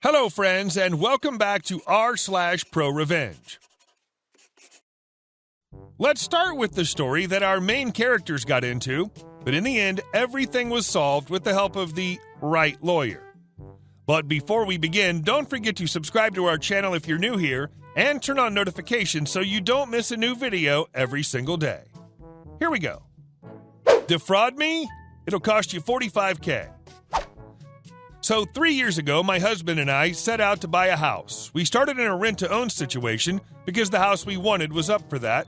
Hello, friends, and welcome back to r/ProRevenge. Let's start with the story that our main characters got into, but in the end, everything was solved with the help of the right lawyer. But before we begin, don't forget to subscribe to our channel if you're new here, and turn on notifications so you don't miss a new video every single day. Here we go. Defraud me? It'll cost you $45,000. So 3 years ago, my husband and I set out to buy a house. We started in a rent-to-own situation because the house we wanted was up for that.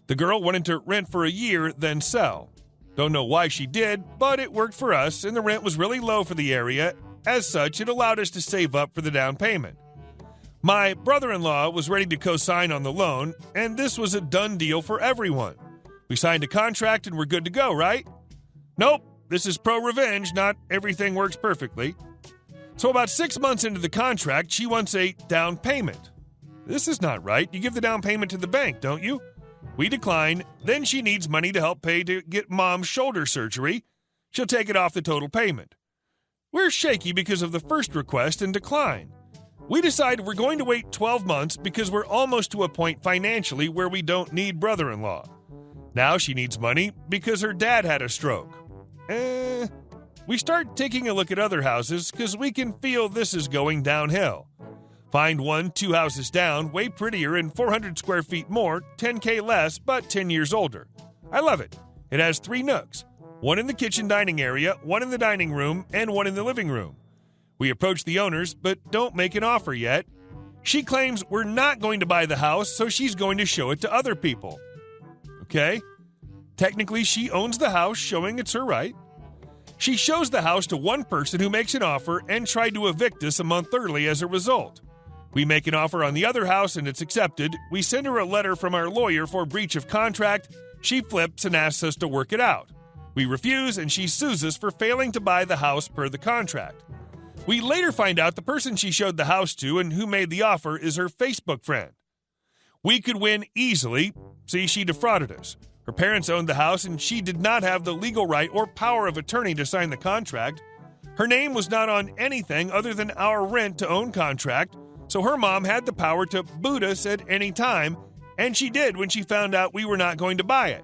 The girl wanted to rent for a year, then sell. Don't know why she did, but it worked for us, and the rent was really low for the area. As such, it allowed us to save up for the down payment. My brother-in-law was ready to co-sign on the loan, and this was a done deal for everyone. We signed a contract and we're good to go, right? Nope, this is ProRevenge, not everything works perfectly. So about 6 months into the contract, she wants a down payment. This is not right. You give the down payment to the bank, don't you? We decline. Then she needs money to help pay to get mom's shoulder surgery. She'll take it off the total payment. We're shaky because of the first request and decline. We decide we're going to wait 12 months because we're almost to a point financially where we don't need brother-in-law. Now she needs money because her dad had a stroke. We start taking a look at other houses because we can feel this is going downhill. Find one 2 houses down, way prettier and 400 square feet more, $10,000 less, but 10 years older. I love it. It has 3 nooks, one in the kitchen dining area, one in the dining room, and one in the living room. We approach the owners, but don't make an offer yet. She claims we're not going to buy the house, so she's going to show it to other people. Okay? Technically, she owns the house, showing it's her right. She shows the house to one person who makes an offer and tried to evict us a month early as a result. We make an offer on the other house and it's accepted. We send her a letter from our lawyer for breach of contract. She flips and asks us to work it out. We refuse and she sues us for failing to buy the house per the contract. We later find out the person she showed the house to and who made the offer is her Facebook friend. We could win easily. See, she defrauded us. Her parents owned the house and she did not have the legal right or power of attorney to sign the contract. Her name was not on anything other than our rent-to-own contract, so her mom had the power to boot us at any time, and she did when she found out we were not going to buy it.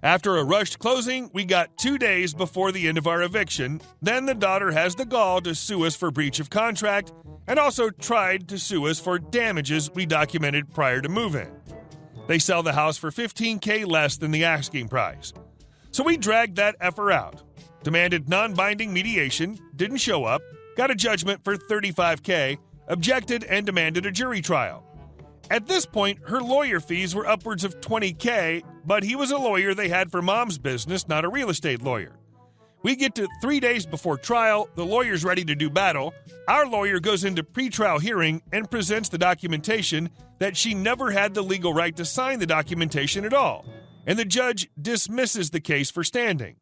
After a rushed closing, we got 2 days before the end of our eviction. Then the daughter has the gall to sue us for breach of contract and also tried to sue us for damages we documented prior to move-in. They sell the house for $15,000 less than the asking price. So we dragged that effer out, demanded non-binding mediation, didn't show up, got a judgment for $35,000, objected, and demanded a jury trial. At this point, her lawyer fees were upwards of $20,000, but he was a lawyer they had for mom's business, not a real estate lawyer. We get to 3 days before trial, the lawyer's ready to do battle. Our lawyer goes into pretrial hearing and presents the documentation that she never had the legal right to sign the documentation at all, and the judge dismisses the case for standing.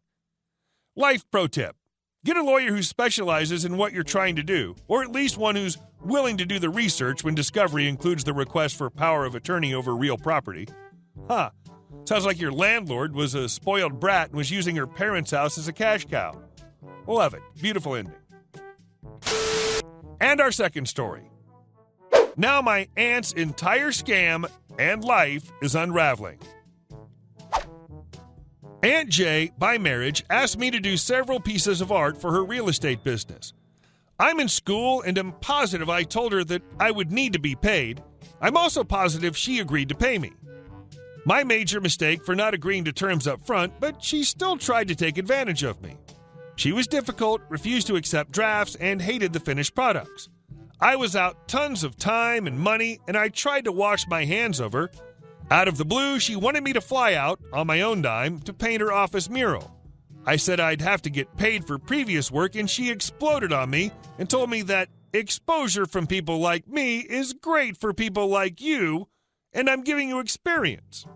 Life pro tip: get a lawyer who specializes in what you're trying to do, or at least one who's willing to do the research when discovery includes the request for power of attorney over real property. Sounds like your landlord was a spoiled brat and was using her parents' house as a cash cow. Love it. Beautiful ending. And our second story. Now my aunt's entire scam and life is unraveling. Aunt Jay, by marriage, asked me to do several pieces of art for her real estate business. I'm in school and am positive I told her that I would need to be paid. I'm also positive she agreed to pay me. My major mistake for not agreeing to terms up front, but she still tried to take advantage of me. She was difficult, refused to accept drafts, and hated the finished products. I was out tons of time and money, and I tried to wash my hands of her. Out of the blue, she wanted me to fly out, on my own dime, to paint her office mural. I said I'd have to get paid for previous work, and she exploded on me and told me that exposure from people like me is great for people like you, and I'm giving you experience.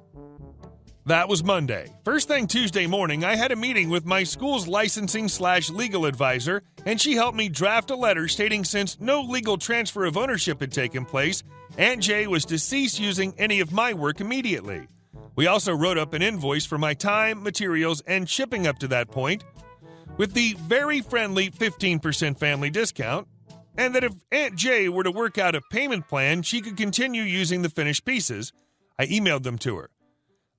That was Monday. First thing Tuesday morning, I had a meeting with my school's licensing/legal advisor, and she helped me draft a letter stating since no legal transfer of ownership had taken place, Aunt Jay was to cease using any of my work immediately. We also wrote up an invoice for my time, materials, and shipping up to that point. With the very friendly 15% family discount, and that if Aunt Jay were to work out a payment plan, she could continue using the finished pieces. I emailed them to her.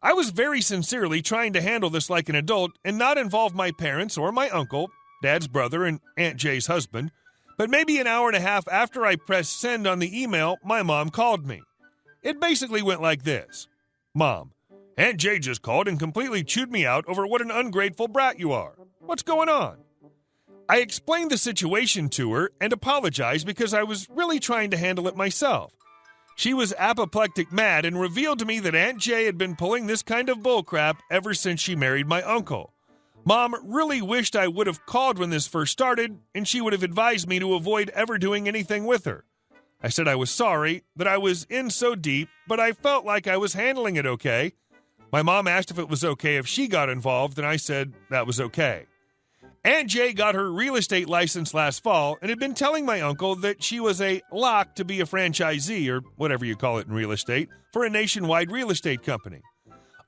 I was very sincerely trying to handle this like an adult and not involve my parents or my uncle, Dad's brother, and Aunt Jay's husband. But maybe an hour and a half after I pressed send on the email, my mom called me. It basically went like this. Mom, Aunt Jay just called and completely chewed me out over what an ungrateful brat you are. What's going on? I explained the situation to her and apologized because I was really trying to handle it myself. She was apoplectic mad and revealed to me that Aunt Jay had been pulling this kind of bullcrap ever since she married my uncle. Mom really wished I would have called when this first started, and she would have advised me to avoid ever doing anything with her. I said I was sorry, that I was in so deep, but I felt like I was handling it okay. My mom asked if it was okay if she got involved, and I said that was okay. Aunt Jay got her real estate license last fall and had been telling my uncle that she was a lock to be a franchisee, or whatever you call it in real estate, for a nationwide real estate company.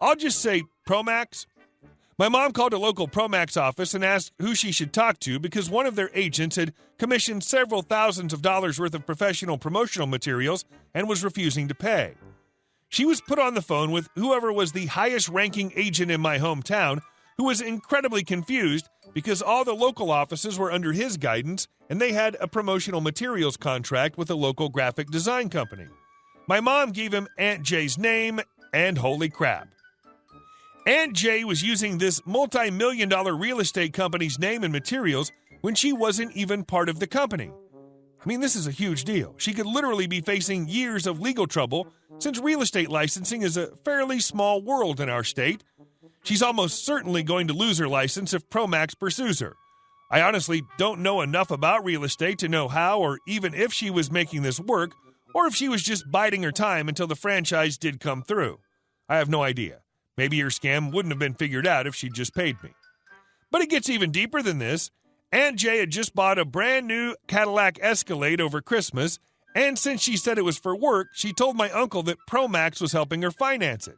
I'll just say Promax. My mom called a local Promax office and asked who she should talk to because one of their agents had commissioned several thousands of dollars worth of professional promotional materials and was refusing to pay. She was put on the phone with whoever was the highest-ranking agent in my hometown, who was incredibly confused because all the local offices were under his guidance and they had a promotional materials contract with a local graphic design company. My mom gave him Aunt Jay's name, and holy crap. Aunt Jay was using this multi-million-dollar real estate company's name and materials when she wasn't even part of the company. I mean, this is a huge deal. She could literally be facing years of legal trouble since real estate licensing is a fairly small world in our state. She's almost certainly going to lose her license if Promax pursues her. I honestly don't know enough about real estate to know how or even if she was making this work or if she was just biding her time until the franchise did come through. I have no idea. Maybe her scam wouldn't have been figured out if she'd just paid me. But it gets even deeper than this. Aunt Jay had just bought a brand new Cadillac Escalade over Christmas, and since she said it was for work, she told my uncle that Promax was helping her finance it.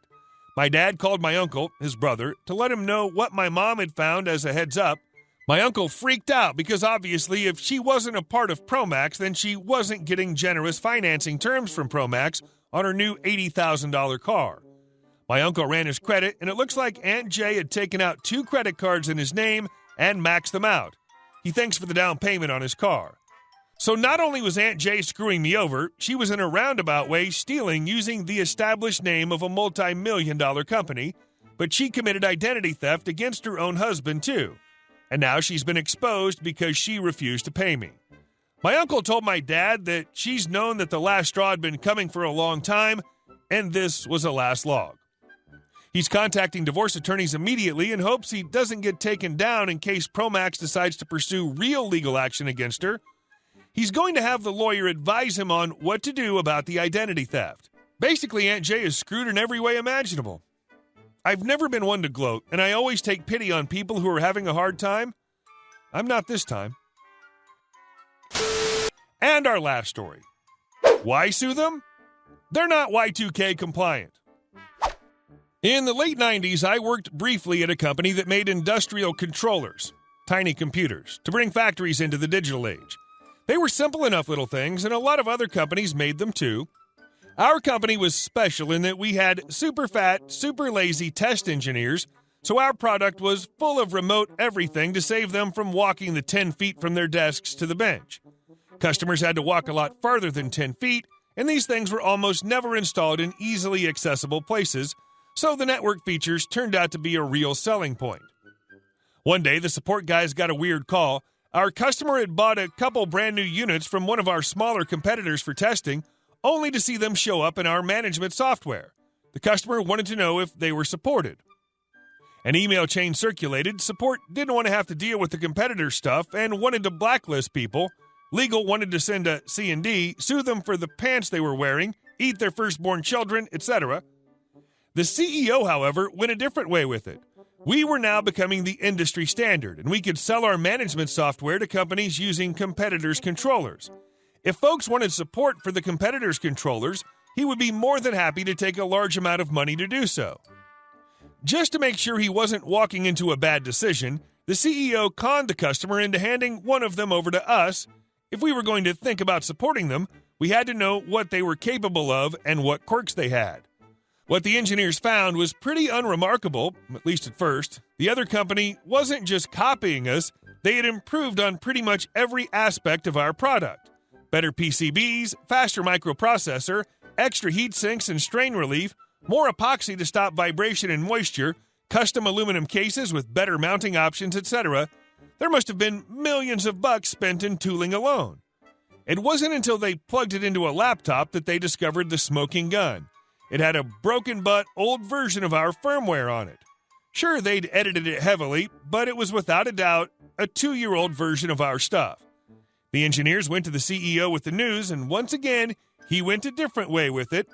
My dad called my uncle, his brother, to let him know what my mom had found as a heads up. My uncle freaked out because obviously if she wasn't a part of Promax, then she wasn't getting generous financing terms from Promax on her new $80,000 car. My uncle ran his credit, and it looks like Aunt Jay had taken out 2 credit cards in his name and maxed them out. He thanks for the down payment on his car. So not only was Aunt Jay screwing me over, she was in a roundabout way stealing using the established name of a multi-million-dollar company, but she committed identity theft against her own husband too. And now she's been exposed because she refused to pay me. My uncle told my dad that she's known that the last straw had been coming for a long time, and this was a last log. He's contacting divorce attorneys immediately in hopes he doesn't get taken down in case Promax decides to pursue real legal action against her. He's going to have the lawyer advise him on what to do about the identity theft. Basically, Aunt Jay is screwed in every way imaginable. I've never been one to gloat, and I always take pity on people who are having a hard time. I'm not this time. And our last story. Why sue them? They're not Y2K compliant. In the late 90s, I worked briefly at a company that made industrial controllers, tiny computers, to bring factories into the digital age. They were simple enough little things, and a lot of other companies made them too. Our company was special in that we had super fat, super lazy test engineers, so our product was full of remote everything to save them from walking the 10 feet from their desks to the bench. Customers had to walk a lot farther than 10 feet, and these things were almost never installed in easily accessible places, so the network features turned out to be a real selling point. One day, the support guys got a weird call. Our customer had bought a couple brand new units from one of our smaller competitors for testing, only to see them show up in our management software. The customer wanted to know if they were supported. An email chain circulated. Support didn't want to have to deal with the competitor stuff and wanted to blacklist people. Legal wanted to send a C&D, sue them for the pants they were wearing, eat their firstborn children, etc. The CEO, however, went a different way with it. We were now becoming the industry standard, and we could sell our management software to companies using competitors' controllers. If folks wanted support for the competitors' controllers, he would be more than happy to take a large amount of money to do so. Just to make sure he wasn't walking into a bad decision, the CEO conned the customer into handing one of them over to us If we were going to think about supporting them, we had to know what they were capable of and what quirks they had. What the engineers found was pretty unremarkable, at least at first. The other company wasn't just copying us, they had improved on pretty much every aspect of our product. Better PCBs, faster microprocessor, extra heat sinks and strain relief, more epoxy to stop vibration and moisture, custom aluminum cases with better mounting options, etc. There must have been millions of bucks spent in tooling alone. It wasn't until they plugged it into a laptop that they discovered the smoking gun. It had a broken-butt old version of our firmware on it. Sure, they'd edited it heavily, but it was without a doubt a 2-year-old version of our stuff. The engineers went to the CEO with the news, and once again, he went a different way with it.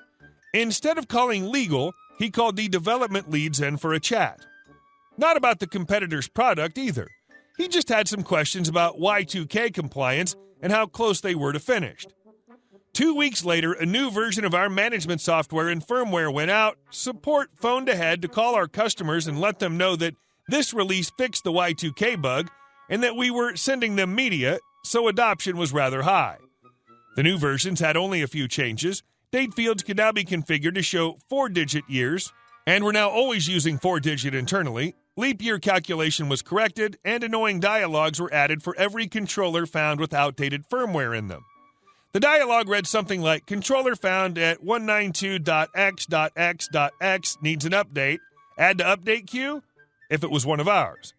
Instead of calling legal, he called the development leads in for a chat. Not about the competitor's product either. He just had some questions about Y2K compliance and how close they were to finished. 2 weeks later, a new version of our management software and firmware went out. Support phoned ahead to call our customers and let them know that this release fixed the Y2K bug and that we were sending them media, so adoption was rather high. The new versions had only a few changes. Date fields could now be configured to show 4-digit years, and we're now always using 4-digit internally. Leap year calculation was corrected, and annoying dialogues were added for every controller found with outdated firmware in them. The dialogue read something like, controller found at 192.x.x.x needs an update. Add to update queue, if it was one of ours.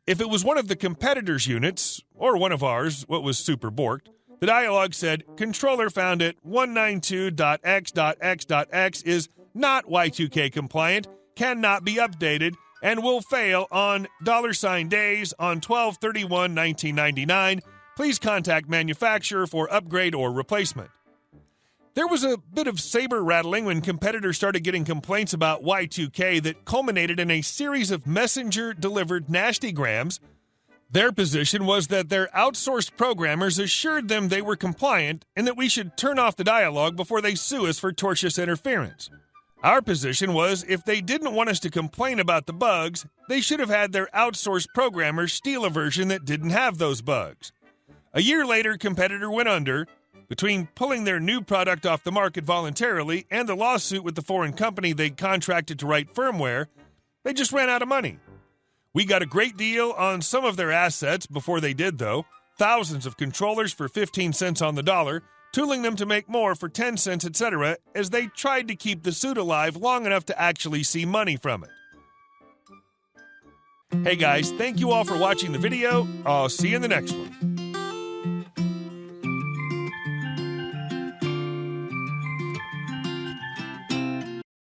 If it was one of the competitor's units, or one of ours, what was super borked, the dialogue said, controller found at 192.x.x.x is not Y2K compliant, cannot be updated, and will fail on $days on 12/31/1999. Please contact manufacturer for upgrade or replacement. There was a bit of saber rattling when competitors started getting complaints about Y2K that culminated in a series of messenger-delivered nastygrams. Their position was that their outsourced programmers assured them they were compliant and that we should turn off the dialogue before they sue us for tortious interference. Our position was if they didn't want us to complain about the bugs, they should have had their outsourced programmers steal a version that didn't have those bugs. A year later, competitor went under. Between pulling their new product off the market voluntarily and the lawsuit with the foreign company they contracted to write firmware, they just ran out of money. We got a great deal on some of their assets before they did, though. Thousands of controllers for 15 cents on the dollar, tooling them to make more for 10 cents, etc., as they tried to keep the suit alive long enough to actually see money from it. Hey guys, thank you all for watching the video. I'll see you in the next one.